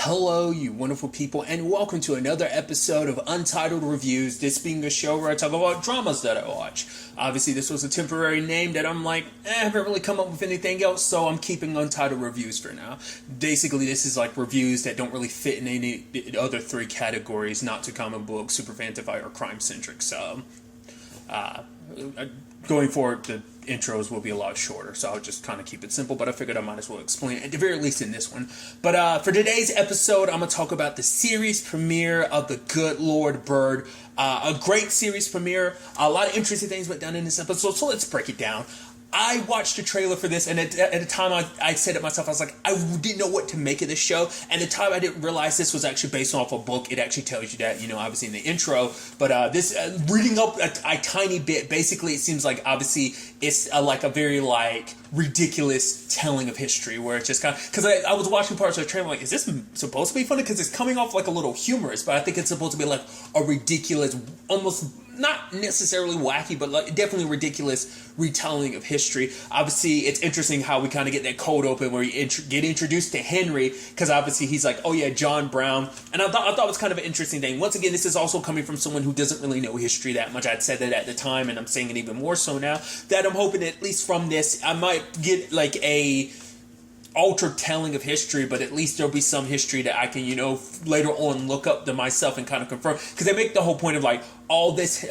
Hello, you wonderful people, and welcome to another episode of Untitled Reviews. This being a show where I talk about dramas that I watch. Obviously, this was a temporary name that I'm like, I haven't really come up with anything else, so I'm keeping Untitled Reviews for now. Basically, this is like reviews that don't really fit in any other three categories, not to comic book, super fantasy, or crime-centric. So, going forward, the intros will be a lot shorter, so I'll just kind of keep it simple, but I figured I might as well explain it, at the very least in this one. But for today's episode, I'm going to talk about the series premiere of The Good Lord Bird. A great series premiere. A lot of interesting things went down in this episode, so let's break it down. I watched the trailer for this, and at the time I said it myself, I was like, I didn't know what to make of this show. And at the time, I didn't realize this was actually based off a book. It actually tells you that, obviously in the intro. But this, reading up a tiny bit, basically it seems like, obviously, it's like a very, ridiculous telling of history, where it's just kind of, because I was watching parts of the trailer, like, is this supposed to be funny? Because it's coming off like a little humorous, but I think it's supposed to be like a ridiculous, almost not necessarily wacky, but definitely ridiculous retelling of history. Obviously, it's interesting how we kind of get that cold open where you get introduced to Henry, because obviously he's like, oh yeah, John Brown. And I thought it was kind of an interesting thing. Once again, this is also coming from someone who doesn't really know history that much. I'd said that at the time, and I'm saying it even more so now, that I'm hoping that at least from this, I might get like a altered telling of history, but at least there'll be some history that I can, later on look up to myself and kind of confirm. Because they make the whole point of like, all this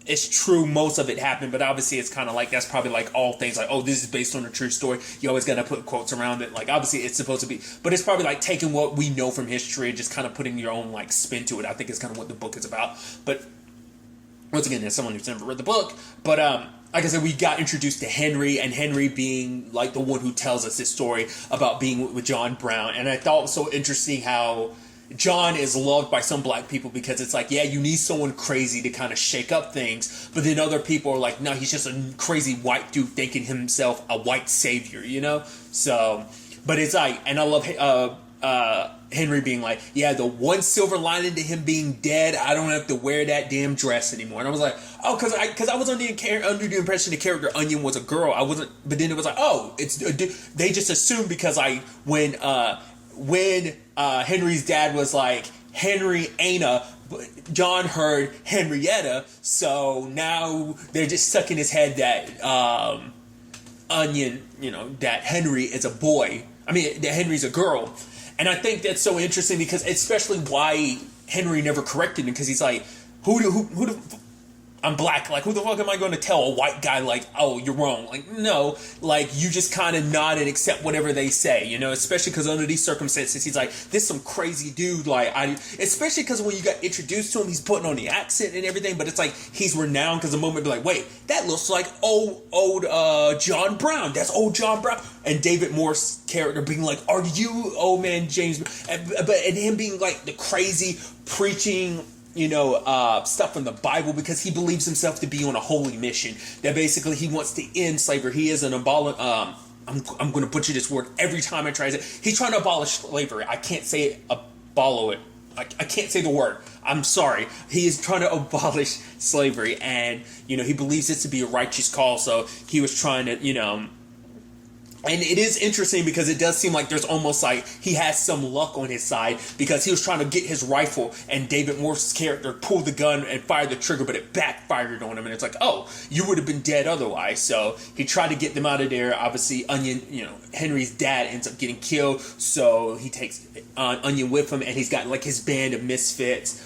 is true, most of it happened, but obviously it's kind of like, that's probably like all things like, oh, this is based on a true story. You always got to put quotes around it. Like, obviously it's supposed to be, but it's probably like taking what we know from history and just kind of putting your own like spin to it. I think it's kind of what the book is about. But once again, as someone who's never read the book, but like I said, we got introduced to Henry, and Henry being like the one who tells us this story about being with John Brown. And I thought it was so interesting how John is loved by some black people, because it's like, yeah, you need someone crazy to kind of shake up things, but then other people are like, no, he's just a crazy white dude thinking himself a white savior, So, but it's like, and I love Henry being like, yeah, the one silver lining to him being dead, I don't have to wear that damn dress anymore. And I was like, oh, because I was under the impression the character Onion was a girl. I wasn't, but then it was like, oh, it's a dude. They just assumed, because when Henry's dad was like, Henry Ana, John heard Henrietta, so now they're just stuck in his head that Onion, that Henry is a boy. I mean, that Henry's a girl. And I think that's so interesting, because especially why Henry never corrected him, because he's like, I'm black, like, who the fuck am I going to tell a white guy, like, oh, you're wrong? Like, no, like, you just kind of nod and accept whatever they say, especially because under these circumstances, he's like, this some crazy dude, like, especially because when you got introduced to him, he's putting on the accent and everything, but it's like, he's renowned, because the moment be like, wait, that looks like old John Brown, that's old John Brown, and David Morse's character being like, are you old man James, and him being like the crazy preaching, stuff from the Bible, because he believes himself to be on a holy mission, that basically he wants to end slavery. He is an I'm going to butcher this word every time I try it. He's trying to abolish slavery. I can't say it, I can't say the word. I'm sorry. He is trying to abolish slavery, and, he believes it to be a righteous cause, so he was trying to, and it is interesting, because it does seem like there's almost like he has some luck on his side, because he was trying to get his rifle, and David Morse's character pulled the gun and fired the trigger, but it backfired on him, and it's like, oh, you would have been dead otherwise. So he tried to get them out of there. Obviously, Onion, Henry's dad ends up getting killed, so he takes Onion with him, and he's got like his band of misfits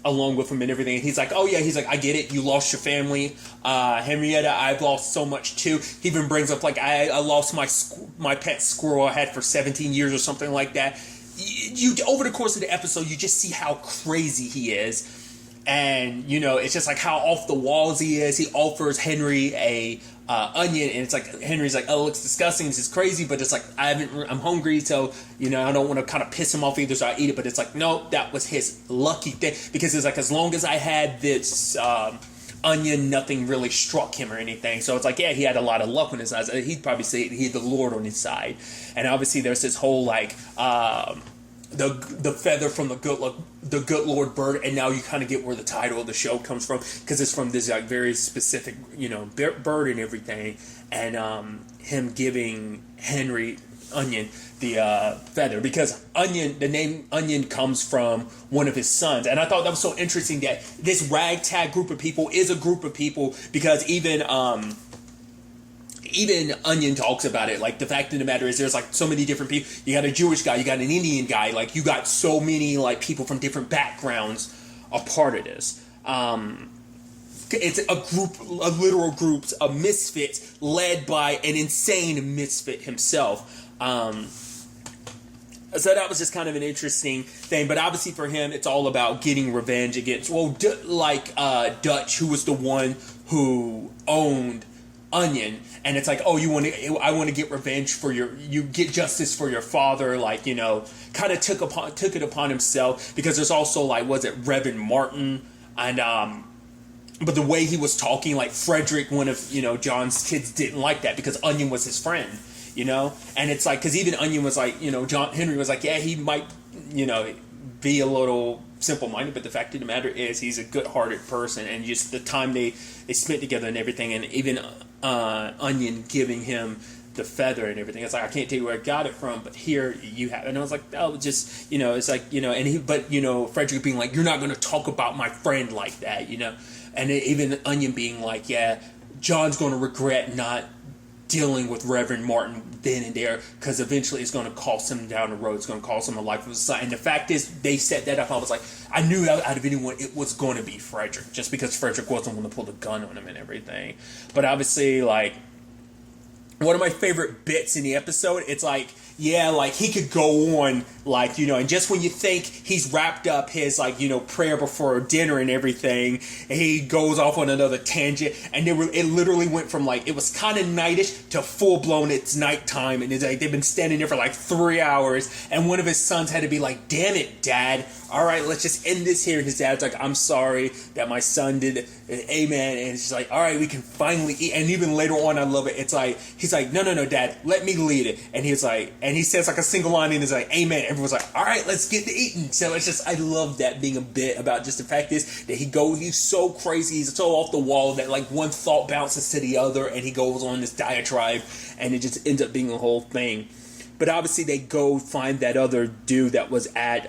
along with him and everything. And he's like, oh yeah, I get it, you lost your family, Henrietta, I've lost so much too. He even brings up like, I lost my pet squirrel I had for 17 years or something like that. You over the course of the episode, you just see how crazy he is, and it's just like how off the walls he is. He offers Henry a onion, and it's like, Henry's like, oh, it looks disgusting, this is crazy, but it's like, I'm hungry, so I don't want to kind of piss him off either, so I eat it. But it's like, no, that was his lucky thing, because it's like, as long as I had this onion, nothing really struck him or anything. So it's like, yeah, he had a lot of luck on his side. He'd probably say he had the Lord on his side. And obviously there's this whole like the feather from the good Lord bird, and now you kind of get where the title of the show comes from, because it's from this like very specific bird and everything, and him giving Henry Onion the feather, because the name Onion comes from one of his sons. And I thought that was so interesting that this ragtag group of people is a group of people, because even Onion talks about it. Like, the fact of the matter is, there's like so many different people. You got a Jewish guy, you got an Indian guy, like you got so many like people from different backgrounds a part of this. It's a literal group of misfits led by an insane misfit himself. So that was just kind of an interesting thing. But obviously for him, it's all about getting revenge against, Dutch, who was the one who owned Onion. And it's like, oh, I want to get revenge for you get justice for your father, like, kind of took it upon himself. Because there's also, like, was it Reverend Martin? And, but the way he was talking, like, Frederick, one of, John's kids, didn't like that because Onion was his friend. And it's like, because even Onion was like, John Henry was like, yeah, he might, be a little simple-minded, but the fact of the matter is he's a good-hearted person, and just the time they spent together and everything, and even Onion giving him the feather and everything. It's like, I can't tell you where I got it from, but here you have it. And I was like, oh, just, it's like, but Frederick being like, you're not going to talk about my friend like that, and even Onion being like, yeah, John's going to regret not dealing with Reverend Martin then and there, because eventually it's going to cost him down the road. It's going to cost him a life of his son. And the fact is, they set that up. I was like, I knew out of anyone it was going to be Frederick, just because Frederick wasn't going to pull the gun on him and everything. But obviously, like, one of my favorite bits in the episode, it's like, yeah, like, he could go on, like, and just when you think he's wrapped up his, like, prayer before dinner and everything, he goes off on another tangent, and it literally went from, like, it was kind of nightish to full-blown it's nighttime, and it's like, they've been standing there for, like, 3 hours, and one of his sons had to be like, damn it, Dad, all right, let's just end this here. And his dad's like, I'm sorry that my son did, amen, and it's just like, all right, we can finally eat. And even later on, I love it, it's like, he's like, no, Dad, let me lead it, and he's like, and he says like a single line, and he's like, amen. Everyone's like, all right, let's get to eating. So it's just, I love that being a bit about just the fact is that he's so crazy, he's so off the wall that like one thought bounces to the other, and he goes on this diatribe, and it just ends up being a whole thing. But obviously they go find that other dude that was at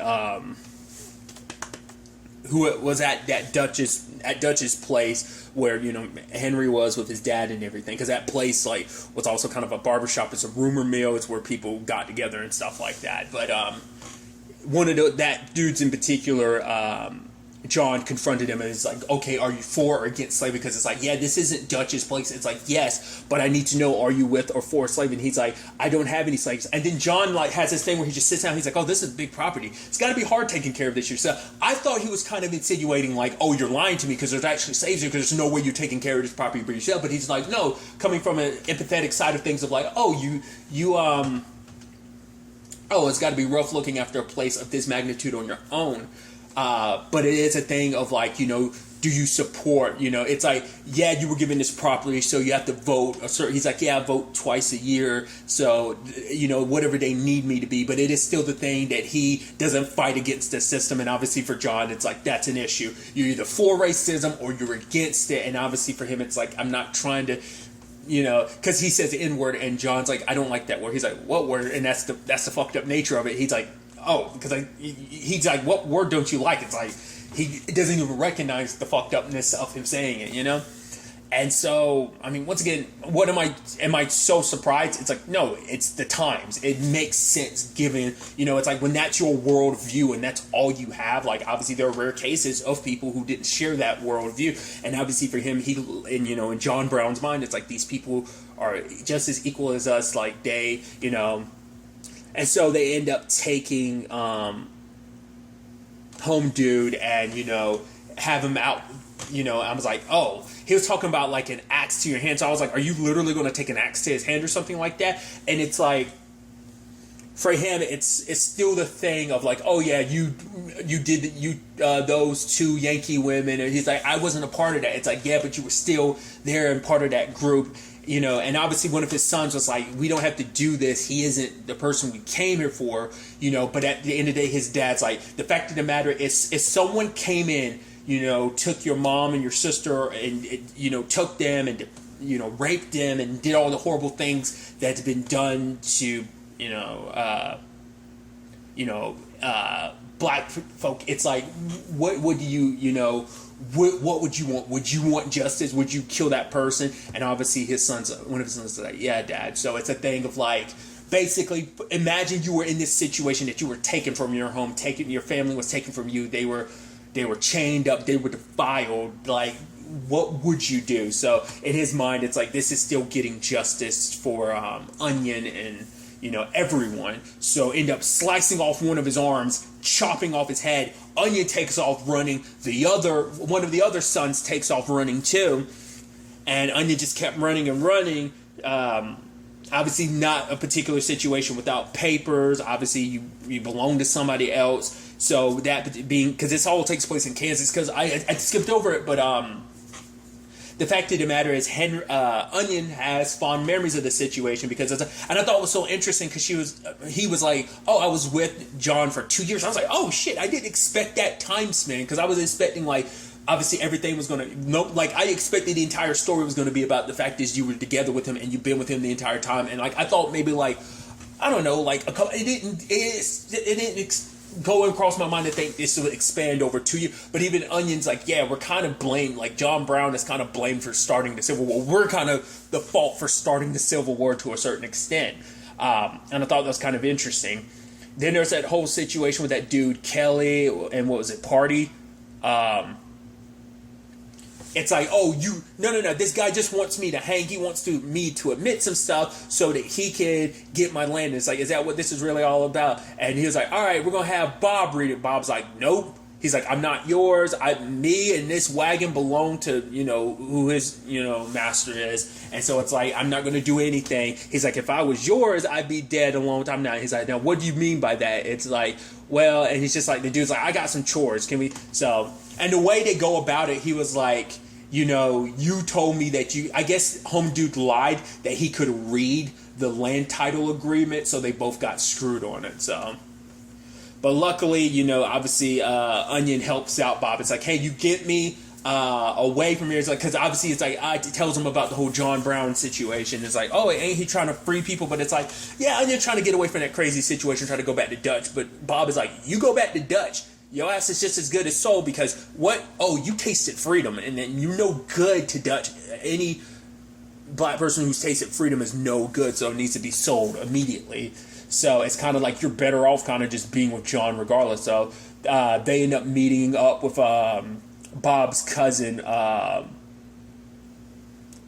that Dutch's place where, Henry was with his dad and everything. Because that place, like, was also kind of a barbershop. It's a rumor mill. It's where people got together and stuff like that. But one of that dudes in particular, John confronted him and is like, okay, are you for or against slavery? Because it's like, yeah, this isn't Dutch's place. It's like, yes, but I need to know, are you with or for slavery? And he's like, I don't have any slaves. And then John like has this thing where he just sits down. He's like, oh, this is a big property. It's got to be hard taking care of this yourself. I thought he was kind of insinuating like, oh, you're lying to me because there's actually slaves here because there's no way you're taking care of this property for yourself. But he's like, no, coming from an empathetic side of things of like, oh, it's got to be rough looking after a place of this magnitude on your own. But it is a thing of like, do you support, it's like, yeah, you were given this property, so you have to vote. He's like, yeah, I vote twice a year. So, whatever they need me to be. But it is still the thing that he doesn't fight against the system. And obviously for John, it's like, that's an issue. You're either for racism or you're against it. And obviously for him, it's like, I'm not trying to, because he says the N-word and John's like, I don't like that word. He's like, what word? And that's the fucked up nature of it. He's like, oh, because he's like, what word don't you like? It's like, he doesn't even recognize the fucked upness of him saying it, And so, I mean, once again, am I so surprised? It's like, no, it's the times. It makes sense given, it's like when that's your worldview and that's all you have, like obviously there are rare cases of people who didn't share that worldview. And obviously for him, in John Brown's mind, it's like these people are just as equal as us, like they, And so they end up taking Home Dude and, have him out. I was like, oh, he was talking about like an axe to your hand. So I was like, are you literally going to take an axe to his hand or something like that? And it's like, for him, it's still the thing of like, oh yeah, you did those two Yankee women. And he's like, I wasn't a part of that. It's like, yeah, but you were still there and part of that group. And obviously one of his sons was like, we don't have to do this. He isn't the person we came here for, but at the end of the day, his dad's like, the fact of the matter is, if someone came in, took your mom and your sister and, took them and, raped them and did all the horrible things that's been done to, black folk, it's like, what do what would you want? Would you want justice? Would you kill that person? And obviously one of his sons is like, yeah, Dad. So it's a thing of like, basically, imagine you were in this situation that you were taken from your home, your family was taken from you. They were chained up, they were defiled. Like, what would you do? So in his mind, it's like, this is still getting justice for Onion and everyone. So end up slicing off one of his arms, chopping off his head. Onion takes off running. One of the other sons takes off running too, and Onion just kept running and running. Obviously not a particular situation without papers. Obviously you belong to somebody else. So that being, because this all takes place in Kansas, because I skipped over it, but the fact of the matter is, Onion has fond memories of the situation and I thought it was so interesting because he was like, oh, I was with John for 2 years. I was like, oh shit, I didn't expect that time span, because I was expecting like, obviously everything was going to, I expected the entire story was going to be about the fact is you were together with him and you've been with him the entire time, and like I thought maybe like, I don't know, like a couple, it didn't go across my mind to think this would expand over 2 years. But even Onion's like, yeah, we're kind of blamed. Like, John Brown is kind of blamed for starting the Civil War. We're kind of the fault for starting the Civil War to a certain extent. And I thought that was kind of interesting. Then there's that whole situation with that dude Kelly and what was it, Party. It's like, oh, no, this guy just wants me to hang. He wants me to admit some stuff so that he can get my land. And it's like, is that what this is really all about? And he was like, all right, we're going to have Bob read it. Bob's like, nope. He's like, I'm not yours. Me and this wagon belong to, who his, master is. And so it's like, I'm not going to do anything. He's like, if I was yours, I'd be dead a long time now. He's like, now, what do you mean by that? It's like, well, and he's just like, the dude's like, I got some chores. Can we? So, and the way they go about it, he was like, you told me that I guess Home Dude lied that he could read the land title agreement, so they both got screwed on it. So, but luckily, obviously, Onion helps out Bob. It's like, hey, you get me away from here. It's like, because obviously it's like, it tells him about the whole John Brown situation. It's like, oh, ain't he trying to free people? But it's like, yeah, Onion's trying to get away from that crazy situation, trying to go back to Dutch. But Bob is like, you go back to Dutch. Your ass is just as good as sold, because what? Oh, you tasted freedom, and then you're no good to Dutch. Any black person who's tasted freedom is no good, so it needs to be sold immediately. So it's kind of like you're better off kind of just being with John regardless. So they end up meeting up with Bob's cousin,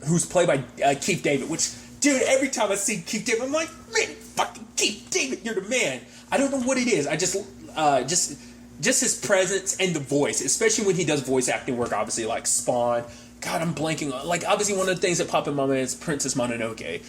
who's played by Keith David, which, dude, every time I see Keith David, I'm like, man, fucking Keith David, you're the man. I don't know what it is. I just his presence and the voice, especially when he does voice acting work, obviously, like Spawn. God, I'm blanking on, like, obviously one of the things that pop in my mind is Princess Mononoke.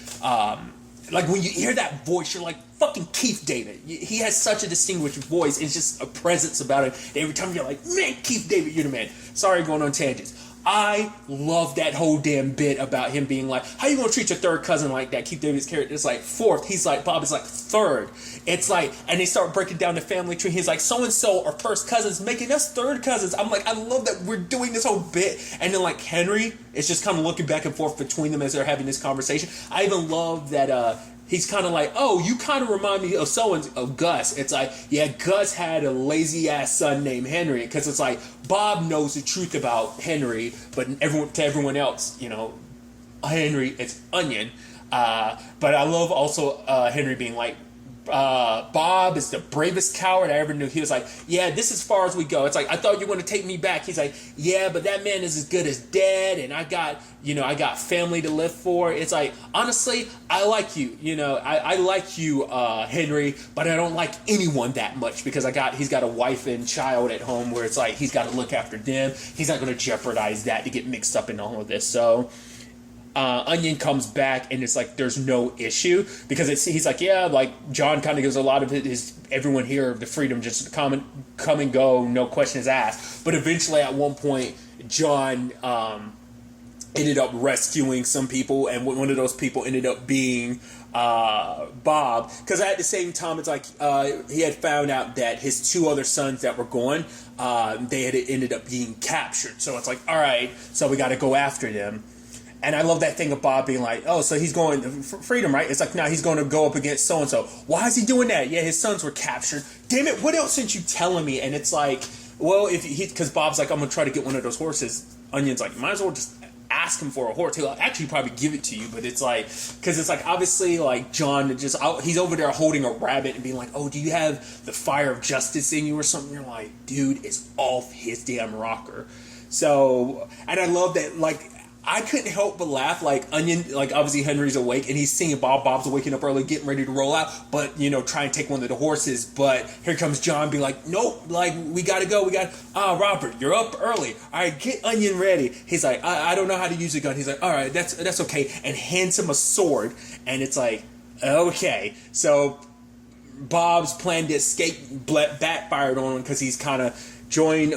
Like, when you hear that voice, you're like, fucking Keith David. He has such a distinguished voice. It's just a presence about it. Every time you're like, man, Keith David, you're the man. Sorry, going on tangents. I love that whole damn bit about him being like, how you gonna treat your third cousin like that? Keith David's character is like fourth. He's like, Bob is like third. It's like, and they start breaking down the family tree. He's like, so-and-so are first cousins, making us third cousins. I'm like, I love that we're doing this whole bit. And then like Henry is just kind of looking back and forth between them as they're having this conversation. I even love that he's kind of like, oh, you kind of remind me of of Gus. It's like, yeah, Gus had a lazy ass son named Henry, because it's like Bob knows the truth about Henry, but to everyone else, Henry, it's Onion. But I love also Henry being like, Bob is the bravest coward I ever knew. He was like, yeah, this is as far as we go. It's like, I thought you were going to take me back. He's like, yeah, but that man is as good as dead, and I got family to live for. It's like, honestly, I like you. I like you, Henry, but I don't like anyone that much, because he's got a wife and child at home where it's like he's got to look after them. He's not going to jeopardize that to get mixed up in all of this. So Onion comes back, and it's like there's no issue, because he's like, yeah, like John kind of gives a lot of everyone here the freedom just to come and go, no questions asked. But eventually, at one point, John ended up rescuing some people, and one of those people ended up being Bob, because at the same time, it's like he had found out that his two other sons that were gone, they had ended up being captured. So it's like, all right, so we got to go after them. And I love that thing of Bob being like, oh, so he's going freedom, right? It's like, now he's going to go up against so and so. Why is he doing that? Yeah, his sons were captured. Damn it! What else aren't you telling me? And it's like, well, because Bob's like, I'm gonna try to get one of those horses. Onion's like, might as well just ask him for a horse. He'll actually probably give it to you, but it's like, because it's like, obviously, like, John just he's over there holding a rabbit and being like, oh, do you have the fire of justice in you or something? You're like, dude, it's off his damn rocker. So, and I love that, like, I couldn't help but laugh, like, Onion, like, obviously Henry's awake, and he's seeing Bob's waking up early, getting ready to roll out, but, try and take one of the horses, but here comes John being like, nope, like, we gotta go, Robert, you're up early, alright, get Onion ready. He's like, I don't know how to use a gun. He's like, alright, that's okay, and hands him a sword, and it's like, okay, so Bob's plan to escape backfired on him, because he's kind of joined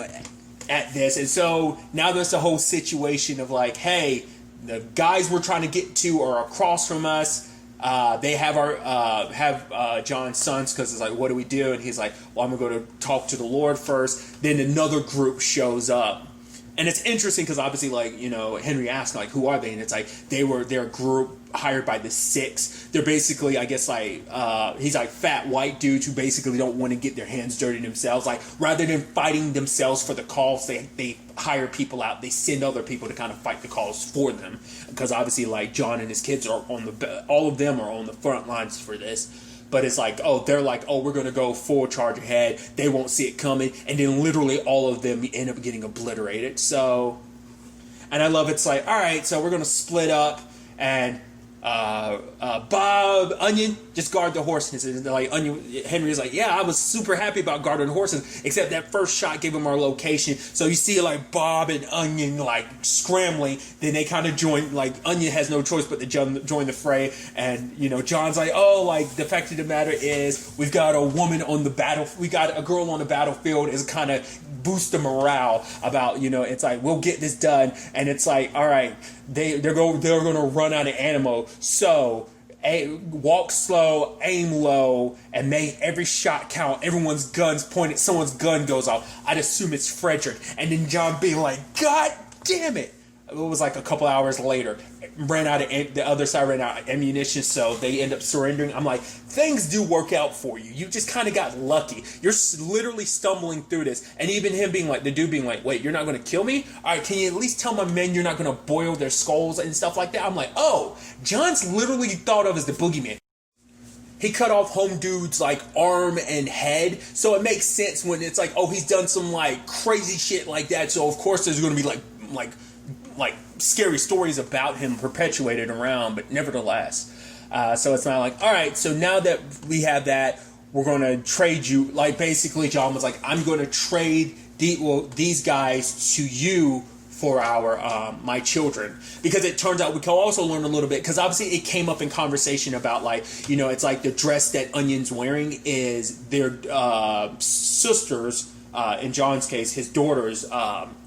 at this, and so now there's the whole situation of like, hey, the guys we're trying to get to are across from us. They have John's sons, because it's like, what do we do? And he's like, well, I'm gonna go to talk to the Lord first. Then another group shows up, and it's interesting because obviously, like, Henry asked, like, who are they? And it's like they're a group hired by the Six. They're basically, I guess, like, he's like fat white dudes who basically don't want to get their hands dirty themselves. Like, rather than fighting themselves for the cause, they hire people out. They send other people to kind of fight the cause for them, because obviously, like, John and his kids are all of them are on the front lines for this. But it's like, they're like, we're going to go full charge ahead. They won't see it coming. And then literally all of them end up getting obliterated. So, and I love it's like, all right, so we're going to split up, and Bob, Onion, just guard the horses. And they're like, Henry is like, yeah, I was super happy about guarding the horses, except that first shot gave him our location. So you see, like, Bob and Onion, like, scrambling. Then they kind of join, like, Onion has no choice but to join the fray. And, John's like, the fact of the matter is, we've got a woman on the we got a girl on the battlefield, is kind of boost the morale about, it's like, we'll get this done. And it's like, all right, they're going to run out of ammo. So walk slow, aim low, and make every shot count. Everyone's guns pointed. Someone's gun goes off. I'd assume it's Frederick. And then John being like, God damn it. It was like a couple hours later. The other side ran out of ammunition, so they end up surrendering. I'm like, things do work out for you. You just kind of got lucky. You're literally stumbling through this. And even him being like, the dude being like, wait, you're not going to kill me? All right, can you at least tell my men you're not going to boil their skulls and stuff like that? I'm like, John's literally thought of as the boogeyman. He cut off home dude's, like, arm and head, so it makes sense when it's like, he's done some, like, crazy shit like that, so of course there's going to be, like scary stories about him perpetuated around, but nevertheless. So it's not like, all right, so now that we have that, we're going to trade you. Like, basically, John was like, I'm going to trade these guys to you for my children. Because it turns out we can also learn a little bit, because obviously it came up in conversation about, like, it's like the dress that Onion's wearing is their sisters, in John's case, his daughters,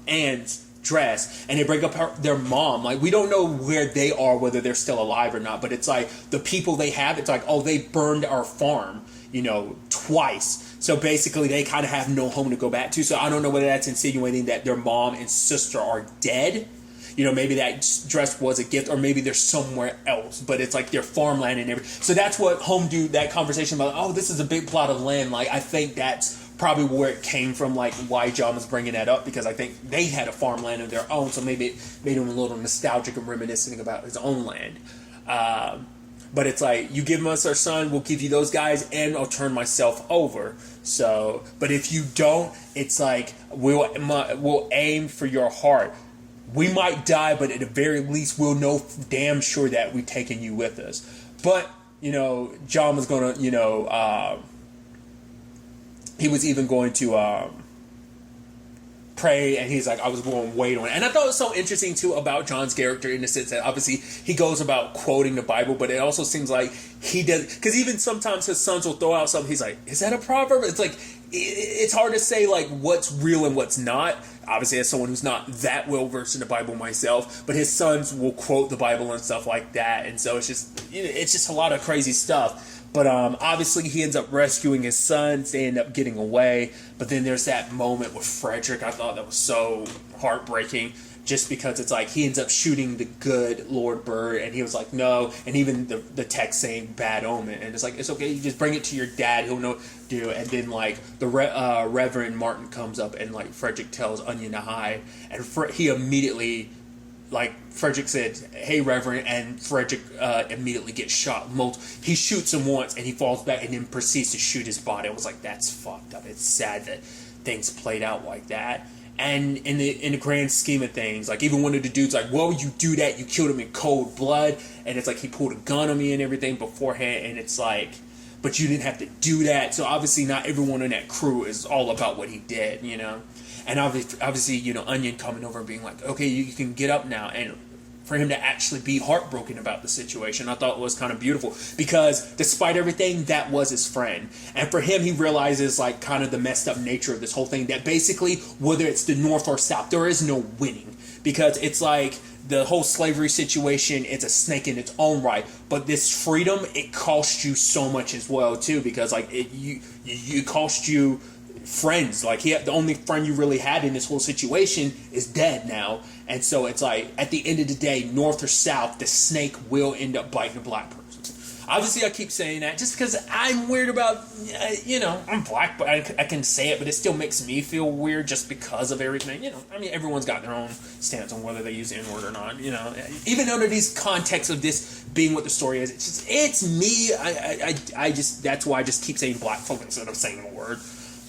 and dress, and they bring up their mom. Like, we don't know where they are, whether they're still alive or not, but it's like the people they have, it's like, they burned our farm, twice. So basically they kind of have no home to go back to. So I don't know whether that's insinuating that their mom and sister are dead. Maybe that dress was a gift, or maybe they're somewhere else, but it's like their farmland and everything. So that's what that conversation about, this is a big plot of land. Like, I think that's probably where it came from, like, why John was bringing that up, because I think they had a farmland of their own, so maybe it made him a little nostalgic and reminiscing about his own land. But it's like, you give us our son, we'll give you those guys, and I'll turn myself over. So, but if you don't, it's like, we'll aim for your heart. We might die, but at the very least, we'll know damn sure that we've taken you with us. But, John was going to, he was even going to pray, and he's like, I was going to wait on it. And I thought it was so interesting, too, about John's character, in the sense that obviously he goes about quoting the Bible, but it also seems like he does, because even sometimes his sons will throw out something, he's like, is that a proverb? It's like, it's hard to say, like, what's real and what's not. Obviously, as someone who's not that well versed in the Bible myself, but his sons will quote the Bible and stuff like that, and so it's just a lot of crazy stuff. But obviously, he ends up rescuing his sons. They end up getting away. But then there's that moment with Frederick. I thought that was so heartbreaking. just because it's like he ends up shooting the good Lord Bird, and he was like, no, and even the text saying bad omen, and it's like, it's okay, you just bring it to your dad, he'll know do. And then like the Reverend Martin comes up, and like Frederick tells Onion to hide, and he immediately, like Frederick said, hey Reverend, and Frederick immediately gets shot. He shoots him once, and he falls back, and then proceeds to shoot his body. I was like, that's fucked up. It's sad that things played out like that. And in the grand scheme of things, like even one of the dudes like, well, you do that, you killed him in cold blood, and it's like he pulled a gun on me and everything beforehand, and it's like, but you didn't have to do that. So obviously not everyone in that crew is all about what he did, you know. And obviously, you know, Onion coming over and being like, okay, you can get up now, and for him to actually be heartbroken about the situation, I thought was kind of beautiful, because despite everything, that was his friend. And for him, he realizes like kind of the messed up nature of this whole thing, that basically whether it's the North or South, there is no winning, because it's like the whole slavery situation, it's a snake in its own right, but this freedom, it costs you so much as well too, because like you cost you friends. Like the only friend you really had in this whole situation is dead now, and so it's like at the end of the day, North or South, the snake will end up biting a black person. Obviously I keep saying that just because I'm weird about, you know, I'm black, but I can say it, but it still makes me feel weird just because of everything, you know. I mean, everyone's got their own stance on whether they use the N-word or not, you know, even under these contexts of this being what the story is. It's me. I just, that's why I just keep saying black folk instead of saying the word.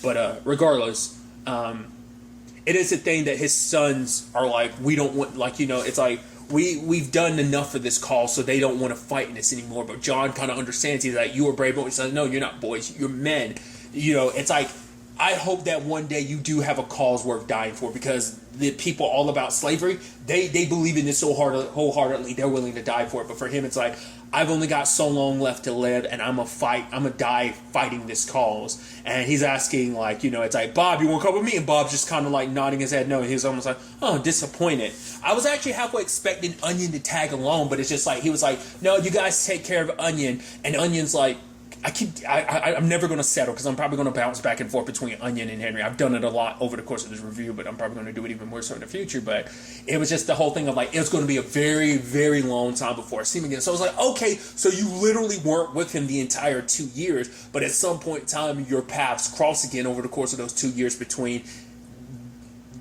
But regardless, it is a thing that his sons are like, we don't want, like, you know, it's like, we've done enough for this cause, so they don't want to fight in this anymore. But John kind of understands. He's like, you are brave boys. He's like, no, you're not boys. You're men. You know, it's like, I hope that one day you do have a cause worth dying for, because the people all about slavery, they believe in this so wholeheartedly, they're willing to die for it. But for him, it's like, I've only got so long left to live, and I'm gonna die fighting this cause. And he's asking, like, you know, it's like, Bob, you want to come with me? And Bob's just kind of like nodding his head no. And he's almost like, oh, disappointed. I was actually halfway expecting Onion to tag along, but it's just like, he was like, no, you guys take care of Onion. And Onion's like, I'm never going to settle, because I'm probably going to bounce back and forth between Onion and Henry. I've done it a lot over the course of this review, but I'm probably going to do it even more so in the future. But it was just the whole thing of like, it's going to be a very, very long time before I see him again. So I was like, okay, so you literally weren't with him the entire 2 years, but at some point in time, your paths cross again over the course of those 2 years between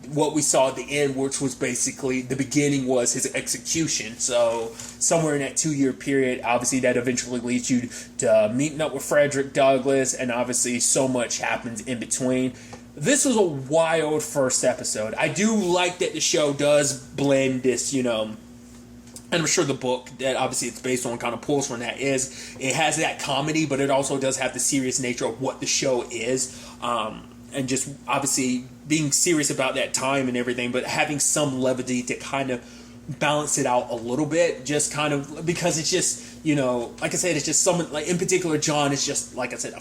what we saw at the end, which was basically the beginning was his execution. So somewhere in that 2 year period, obviously that eventually leads you to meeting up with Frederick Douglass, and obviously so much happens in between. This was a wild first episode. I do like that the show does blend this, you know, and I'm sure the book that obviously it's based on kind of pulls from that is, it has that comedy, but it also does have the serious nature of what the show is. And just obviously being serious about that time and everything, but having some levity to kind of balance it out a little bit, just kind of, because it's just, you know, like I said, it's just someone, like in particular, John is just, like I said,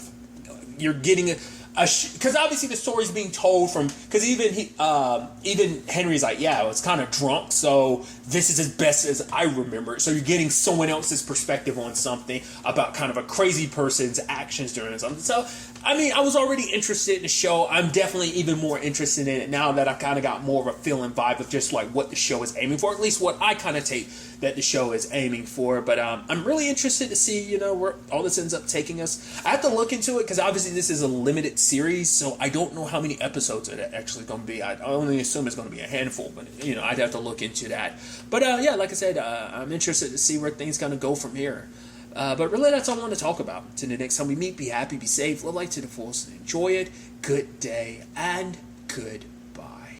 you're getting because obviously the story's being told from, because even Henry's like, yeah, it's kind of drunk, so this is as best as I remember. So you're getting someone else's perspective on something about kind of a crazy person's actions during something. So I mean, I was already interested in the show. I'm definitely even more interested in it now that I kind of got more of a feel and vibe of just like what the show is aiming for, at least what I kind of take that the show is aiming for. But I'm really interested to see, you know, where all this ends up taking us. I have to look into it, because obviously this is a limited series, so I don't know how many episodes it's actually going to be. I only assume it's going to be a handful, but, you know, I'd have to look into that. But yeah, like I said, I'm interested to see where things going to go from here. But really, that's all I want to talk about. Until the next time we meet, be happy, be safe, live life to the fullest, and enjoy it. Good day, and good